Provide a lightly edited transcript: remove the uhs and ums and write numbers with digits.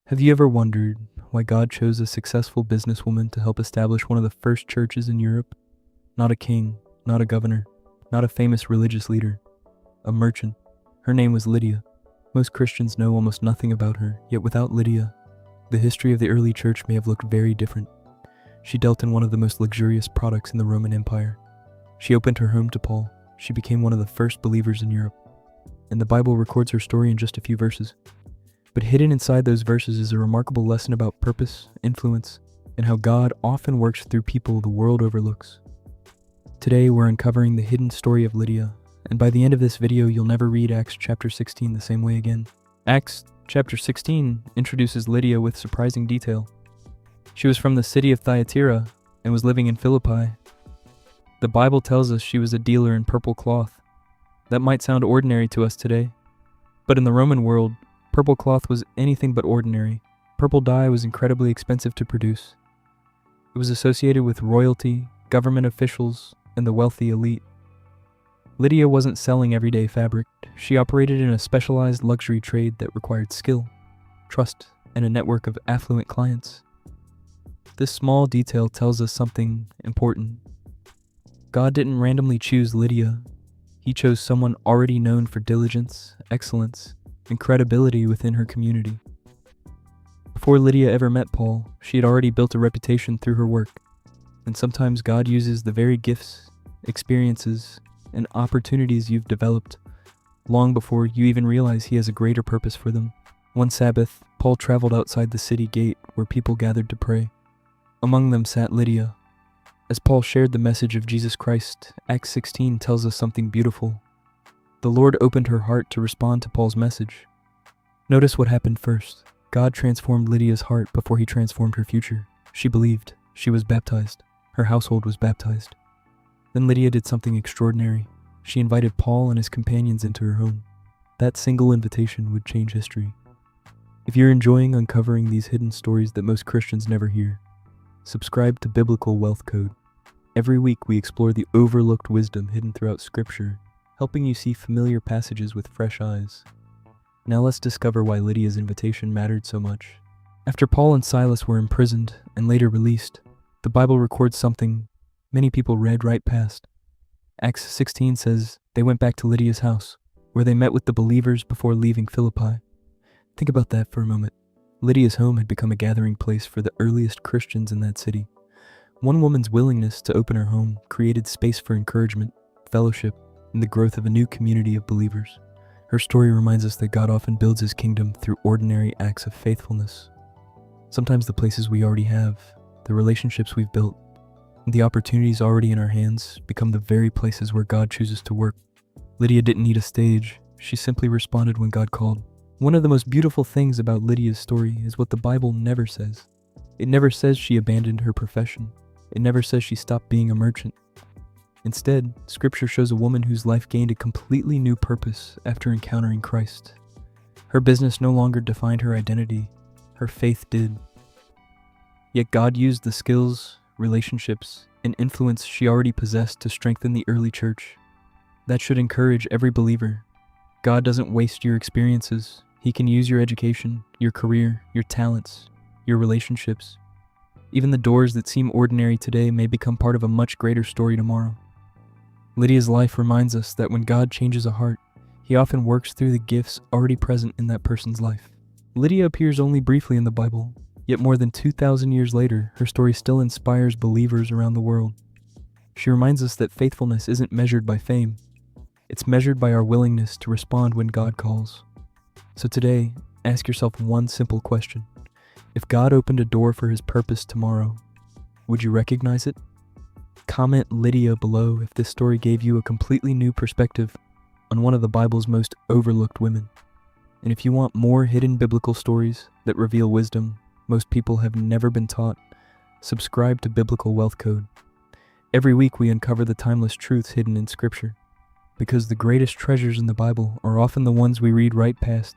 Have you ever wondered why God chose a successful businesswoman to help establish one of the first churches in Europe? Not a king, not a governor, not a famous religious leader, a merchant. Her name was Lydia. Most Christians know almost nothing about her, yet without Lydia, the history of the early church may have looked very different. She dealt in one of the most luxurious products in the Roman Empire. She opened her home to Paul. She became one of the first believers in Europe. And the Bible records her story in just a few verses. But hidden inside those verses is a remarkable lesson about purpose, influence, and how God often works through people the world overlooks. Today we're uncovering the hidden story of Lydia, and by the end of this video you'll never read Acts chapter 16 the same way again. Acts chapter 16 introduces Lydia with surprising detail. She was from the city of Thyatira and was living in Philippi. The Bible tells us she was a dealer in purple cloth. That might sound ordinary to us today, but in the Roman world, purple cloth was anything but ordinary. Purple dye was incredibly expensive to produce. It was associated with royalty, government officials, and the wealthy elite. Lydia wasn't selling everyday fabric. She operated in a specialized luxury trade that required skill, trust, and a network of affluent clients. This small detail tells us something important. God didn't randomly choose Lydia. He chose someone already known for diligence, excellence, and credibility within her community. Before Lydia ever met Paul, she had already built a reputation through her work. And sometimes God uses the very gifts, experiences, and opportunities you've developed long before you even realize He has a greater purpose for them. One Sabbath, Paul traveled outside the city gate where people gathered to pray. Among them sat Lydia. As Paul shared the message of Jesus Christ, Acts 16 tells us something beautiful. The Lord opened her heart to respond to Paul's message. Notice what happened first. God transformed Lydia's heart before He transformed her future. She believed. She was baptized. Her household was baptized. Then Lydia did something extraordinary. She invited Paul and his companions into her home. That single invitation would change history. If you're enjoying uncovering these hidden stories that most Christians never hear, subscribe to Biblical Wealth Code. Every week we explore the overlooked wisdom hidden throughout Scripture, helping you see familiar passages with fresh eyes. Now let's discover why Lydia's invitation mattered so much. After Paul and Silas were imprisoned and later released, the Bible records something many people read right past. Acts 16 says they went back to Lydia's house, where they met with the believers before leaving Philippi. Think about that for a moment. Lydia's home had become a gathering place for the earliest Christians in that city. One woman's willingness to open her home created space for encouragement, fellowship, and the growth of a new community of believers. Her story reminds us that God often builds His kingdom through ordinary acts of faithfulness. Sometimes the places we already have, the relationships we've built, and the opportunities already in our hands become the very places where God chooses to work. Lydia didn't need a stage. She simply responded when God called. One of the most beautiful things about Lydia's story is what the Bible never says. It never says she abandoned her profession. It never says she stopped being a merchant. Instead, Scripture shows a woman whose life gained a completely new purpose after encountering Christ. Her business no longer defined her identity. Her faith did. Yet God used the skills, relationships, and influence she already possessed to strengthen the early church. That should encourage every believer. God doesn't waste your experiences. He can use your education, your career, your talents, your relationships. Even the doors that seem ordinary today may become part of a much greater story tomorrow. Lydia's life reminds us that when God changes a heart, He often works through the gifts already present in that person's life. Lydia appears only briefly in the Bible, yet more than 2,000 years later, her story still inspires believers around the world. She reminds us that faithfulness isn't measured by fame. It's measured by our willingness to respond when God calls. So today, ask yourself one simple question. If God opened a door for His purpose tomorrow, would you recognize it? Comment Lydia below if this story gave you a completely new perspective on one of the Bible's most overlooked women. And if you want more hidden biblical stories that reveal wisdom most people have never been taught, subscribe to Biblical Wealth Code. Every week we uncover the timeless truths hidden in Scripture, because the greatest treasures in the Bible are often the ones we read right past.